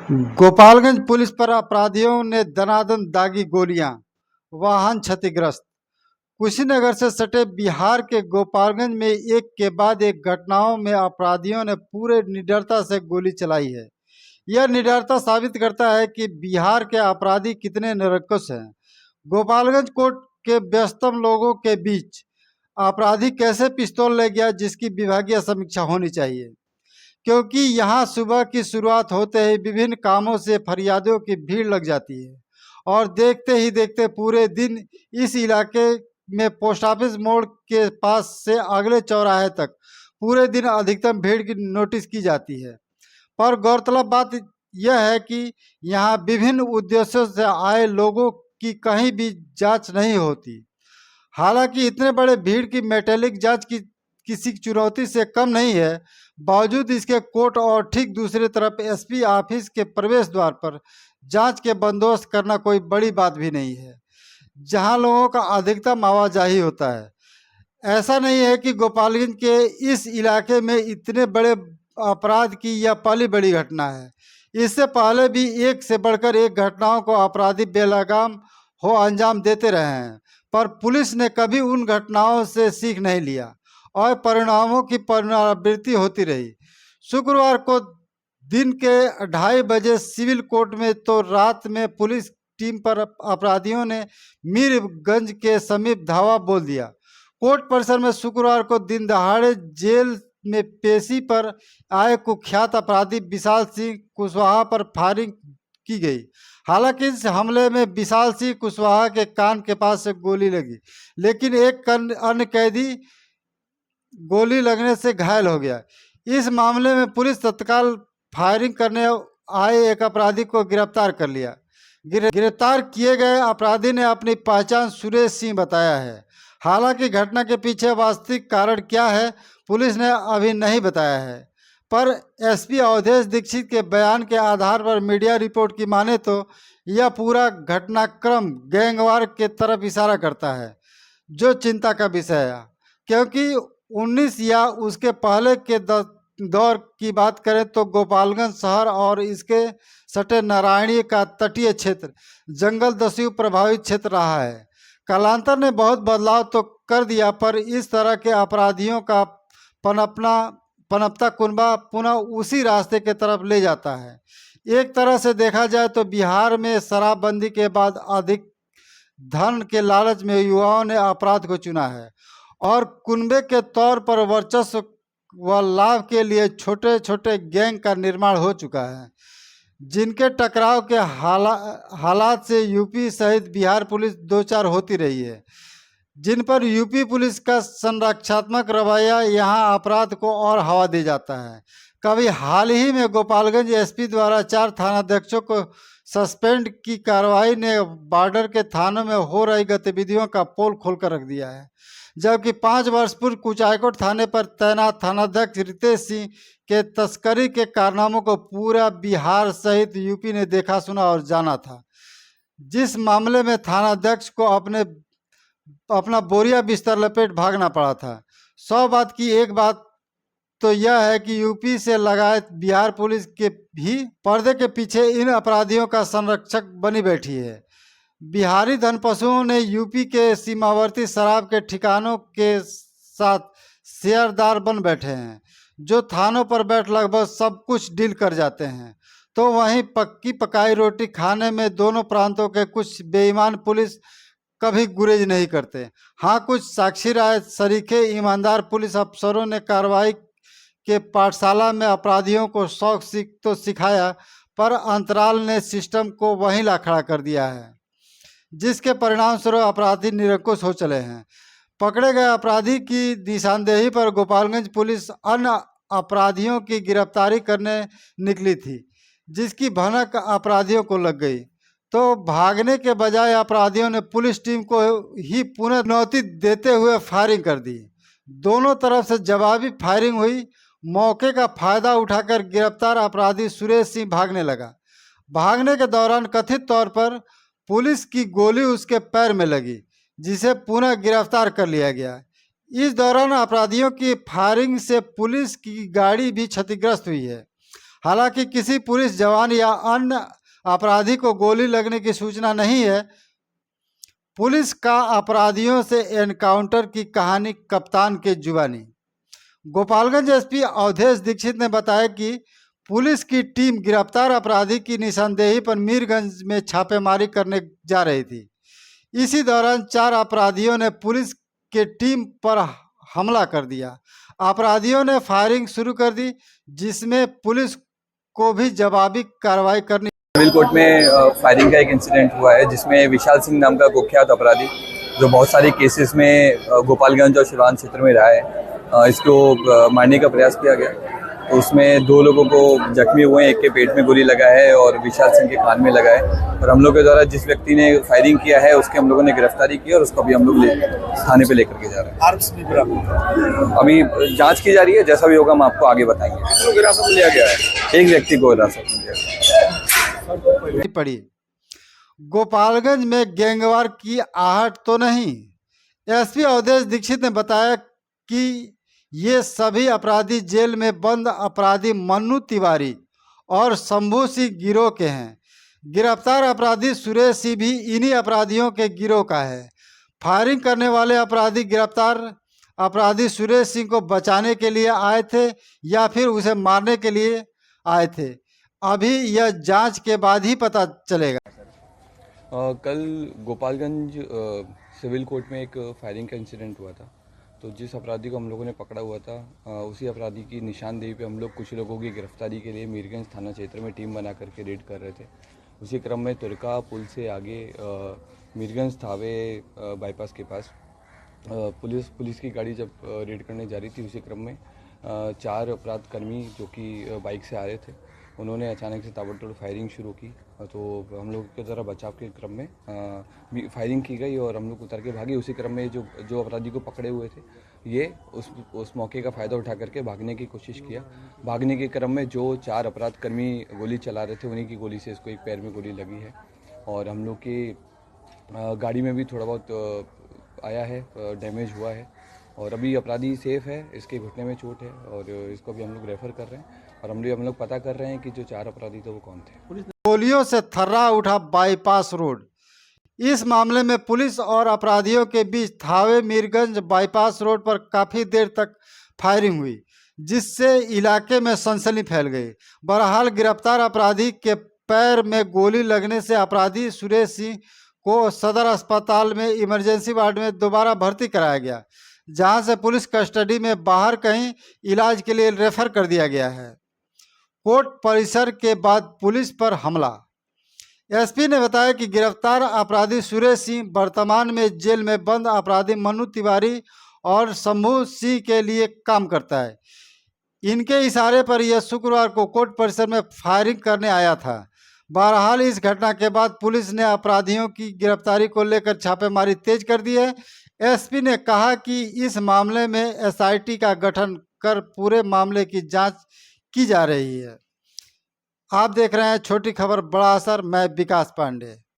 Gopalganj police पर अपराधियों ने दनादन दागी गोलियां, वाहन क्षतिग्रस्त। कुशीनगर से सटे बिहार के गोपालगंज में एक के बाद एक घटनाओं में अपराधियों ने पूरे निडरता से गोली चलाई है। यह निडरता साबित करता है कि बिहार के अपराधी कितने निरंकुश हैं। गोपालगंज कोर्ट के व्यस्तम लोगों के बीच अपराधी कैसे पिस्तौल ले गया, जिसकी विभागीय समीक्षा होनी चाहिए, क्योंकि यहाँ सुबह की शुरुआत होते ही विभिन्न कामों से फरियादियों की भीड़ लग जाती है और देखते ही देखते पूरे दिन इस इलाके में पोस्ट ऑफिस मोड़ के पास से अगले चौराहे तक पूरे दिन अधिकतम भीड़ की नोटिस की जाती है। पर गौरतलब बात यह है कि यहाँ विभिन्न उद्देश्यों से आए लोगों की कहीं भी जांच नहीं होती। हालांकि इतने बड़े भीड़ की मेटेलिक जांच की किसी चुनौती से कम नहीं है, बावजूद इसके कोर्ट और ठीक दूसरी तरफ एसपी ऑफिस के प्रवेश द्वार पर जांच के बंदोबस्त करना कोई बड़ी बात भी नहीं है, जहां लोगों का अधिकतम आवाजाही होता है। ऐसा नहीं है कि गोपालगंज के इस इलाके में इतने बड़े अपराध की यह पहली बड़ी घटना है। इससे पहले भी एक से बढ़कर एक घटनाओं को अपराधी बेलगाम हो अंजाम देते रहे हैं, पर पुलिस ने कभी उन घटनाओं से सीख नहीं लिया और परिणामों की पुनरावृत्ति होती रही। शुक्रवार को दिन के 2:30 बजे सिविल कोर्ट में तो रात में पुलिस टीम पर अपराधियों ने मीरगंज के समीप धावा बोल दिया। कोर्ट परिसर में शुक्रवार को दिन दहाड़े जेल में पेशी पर आए कुख्यात अपराधी विशाल सिंह कुशवाहा पर फायरिंग की गई। हालांकि इस हमले में विशाल सिंह कुशवाहा के कान के पास से गोली लगी, लेकिन एक अन्य कैदी गोली लगने से घायल हो गया। इस मामले में पुलिस तत्काल फायरिंग करने आए एक अपराधी को गिरफ्तार कर लिया। गिरफ्तार किए गए अपराधी ने अपनी पहचान सुरेश सिंह बताया है। हालांकि घटना के पीछे वास्तविक कारण क्या है, पुलिस ने अभी नहीं बताया है, पर एसपी अवधेश दीक्षित के बयान के आधार पर मीडिया रिपोर्ट की माने तो यह पूरा घटनाक्रम गैंगवार के तरफ इशारा करता है, जो चिंता का विषय है। क्योंकि 19 या उसके पहले के दौर की बात करें तो गोपालगंज शहर और इसके सटे नारायणी का तटीय क्षेत्र जंगल दस्यु प्रभावित क्षेत्र रहा है। कालांतर ने बहुत बदलाव तो कर दिया, पर इस तरह के अपराधियों का पनपता कुनबा पुनः उसी रास्ते के तरफ ले जाता है। एक तरह से देखा जाए तो बिहार में शराबबंदी के बाद अधिक धन के लालच में युवाओं ने अपराध को चुना है और कुनबे के तौर पर वर्चस्व व लाभ के लिए छोटे छोटे गैंग का निर्माण हो चुका है, जिनके टकराव के हालात से यूपी सहित बिहार पुलिस दो चार होती रही है, जिन पर यूपी पुलिस का संरक्षात्मक रवैया यहाँ अपराध को और हवा दे जाता है। कभी हाल ही में गोपालगंज एसपी द्वारा 4 थानाध्यक्षों को सस्पेंड की कार्रवाई ने बॉर्डर के थानों में हो रही गतिविधियों का पोल खोलकर रख दिया है, जबकि 5 वर्ष पूर्व कुचायकोट थाने पर तैनात थानाध्यक्ष रितेश सिंह के तस्करी के कारनामों को पूरा बिहार सहित यूपी ने देखा सुना और जाना था। जिस मामले में थानाध्यक्ष को अपना बोरिया बिस्तर लपेट भागना पड़ा था। 100 बात की एक बात तो यह है कि यूपी से लगाए बिहार पुलिस के भी पर्दे के पीछे इन अपराधियों का संरक्षक बनी बैठी है। बिहारी धनपशुओं ने यूपी के सीमावर्ती शराब के ठिकानों के साथ शेयरदार बन बैठे हैं, जो थानों पर बैठ लगभग सब कुछ डील कर जाते हैं। तो वहीं पक्की पकाई रोटी खाने में दोनों प्रांतों के कुछ बेईमान पुलिस कभी गुरेज नहीं करते। हाँ, कुछ साक्षी राय सरीखे ईमानदार पुलिस अफसरों ने कार्रवाई के पाठशाला में अपराधियों को शौक तो सिखाया, पर अंतराल ने सिस्टम को वहीं ला खड़ा कर दिया है, जिसके परिणाम स्वरूप अपराधी निरंकुश हो चले हैं। पकड़े गए अपराधी की निशानदेही पर गोपालगंज पुलिस अन्य अपराधियों की गिरफ्तारी करने निकली थी, जिसकी भनक अपराधियों को लग गई, तो भागने के बजाय अपराधियों ने पुलिस टीम को ही पुनः चुनौती देते हुए फायरिंग कर दी। दोनों तरफ से जवाबी फायरिंग हुई। मौके का फायदा उठाकर गिरफ्तार अपराधी सुरेश सिंह भागने लगा। भागने के दौरान कथित तौर पर पुलिस की गोली उसके पैर में लगी, जिसे पुनः गिरफ्तार कर लिया गया। इस दौरान अपराधियों की फायरिंग से पुलिस की गाड़ी भी क्षतिग्रस्त हुई है। हालांकि किसी पुलिस जवान या अन्य अपराधी को गोली लगने की सूचना नहीं है। पुलिस का अपराधियों से एनकाउंटर की कहानी कप्तान के जुबानी। गोपालगंज एसपी अवधेश दीक्षित ने बताया कि पुलिस की टीम गिरफ्तार अपराधी की निशानदेही पर मीरगंज में छापेमारी करने जा रही थी। इसी दौरान 4 अपराधियों ने पुलिस के टीम पर हमला कर दिया। अपराधियों ने फायरिंग शुरू कर दी, जिसमें पुलिस को भी जवाबी कार्रवाई करनी। सिविल कोर्ट में फायरिंग का एक इंसिडेंट हुआ है, जिसमें विशाल सिंह नाम का कुख्यात अपराधी जो बहुत सारे केसेस में गोपालगंज और सिवान क्षेत्र में रहा है, इसको मारने का प्रयास किया गया। तो उसमें 2 लोगों को जख्मी हुए हैं, एक के पेट में गोली लगा है और विशाल सिंह के कान में लगा है। और हम लोग के द्वारा जिस व्यक्ति ने फायरिंग किया है उसके हम लोगों ने गिरफ्तारी की और उसको अभी हम लोग थाने पे लेकर के जा रहे हैं। आर्म्स भी बरामद, अभी जांच की जा रही है, जैसा भी होगा हम आपको आगे बताएंगे। किसको हिरासत में लिया गया है? एक व्यक्ति को हिरासत में लिया गया। पड़ी। गोपालगंज में गैंगवार की आहट तो नहीं। एसपी अवधेश दीक्षित ने बताया कि ये सभी अपराधी जेल में बंद अपराधी मन्नू तिवारी और शंभू सिंह गिरोह के हैं। गिरफ्तार अपराधी सुरेश सिंह भी इन्हीं अपराधियों के गिरोह का है। फायरिंग करने वाले अपराधी गिरफ्तार अपराधी सुरेश सिंह को बचाने के लिए आए थे या फिर उसे मारने के लिए आए थे, अभी यह जांच के बाद ही पता चलेगा। कल गोपालगंज सिविल कोर्ट में एक फायरिंग का इंसिडेंट हुआ था। तो जिस अपराधी को हम लोगों ने पकड़ा हुआ था, उसी अपराधी की निशानदेही पे हम लोग कुछ लोगों की गिरफ्तारी के लिए मीरगंज थाना क्षेत्र में टीम बना करके रेड कर रहे थे। उसी क्रम में तुर्का पुल से आगे मीरगंज थावे बाईपास के पास पुलिस की गाड़ी जब रेड करने जा रही थी, उसी क्रम में 4 अपराध कर्मी जो कि बाइक से आ रहे थे, उन्होंने अचानक से ताबड़तोड़ फायरिंग शुरू की। तो हम लोग के द्वारा बचाव के क्रम में फायरिंग की गई और हम लोग उतर के भागे। उसी क्रम में जो अपराधी को पकड़े हुए थे, ये उस मौके का फ़ायदा उठा करके भागने की कोशिश किया। भागने के क्रम में जो 4 अपराध कर्मी गोली चला रहे थे, उन्हीं की गोली से इसको एक पैर में गोली लगी है। और हम लोग की गाड़ी में भी थोड़ा बहुत आया है, डैमेज हुआ है। और अभी अपराधी सेफ है, इसके घुटने में चोट है और इसको अभी हम लोग रेफर कर रहे हैं। और हम लोग पता कर रहे हैं कि जो 4 अपराधी थे वो कौन थे। गोलियों से थर्रा उठा बाईपास रोड। इस मामले में पुलिस और अपराधियों के बीच थावे मीरगंज बाईपास रोड पर काफ़ी देर तक फायरिंग हुई, जिससे इलाके में सनसनी फैल गई। बहरहाल गिरफ्तार अपराधी के पैर में गोली लगने से अपराधी सुरेश सिंह को सदर अस्पताल में इमरजेंसी वार्ड में दोबारा भर्ती कराया गया, जहां से पुलिस कस्टडी में बाहर कहीं इलाज के लिए रेफर कर दिया गया है। कोर्ट परिसर के बाद पुलिस पर हमला। एसपी ने बताया कि गिरफ्तार अपराधी सुरेश सिंह वर्तमान में जेल में बंद अपराधी मन्नू तिवारी और शंभू सिंह के लिए काम करता है। इनके इशारे पर यह शुक्रवार को कोर्ट परिसर में फायरिंग करने आया था। बहरहाल इस घटना के बाद पुलिस ने अपराधियों की गिरफ्तारी को लेकर छापेमारी तेज कर दी है। एसपी ने कहा कि इस मामले में एसआईटी का गठन कर पूरे मामले की जांच की जा रही है। आप देख रहे हैं छोटी खबर बड़ा असर। मैं विकास पांडे।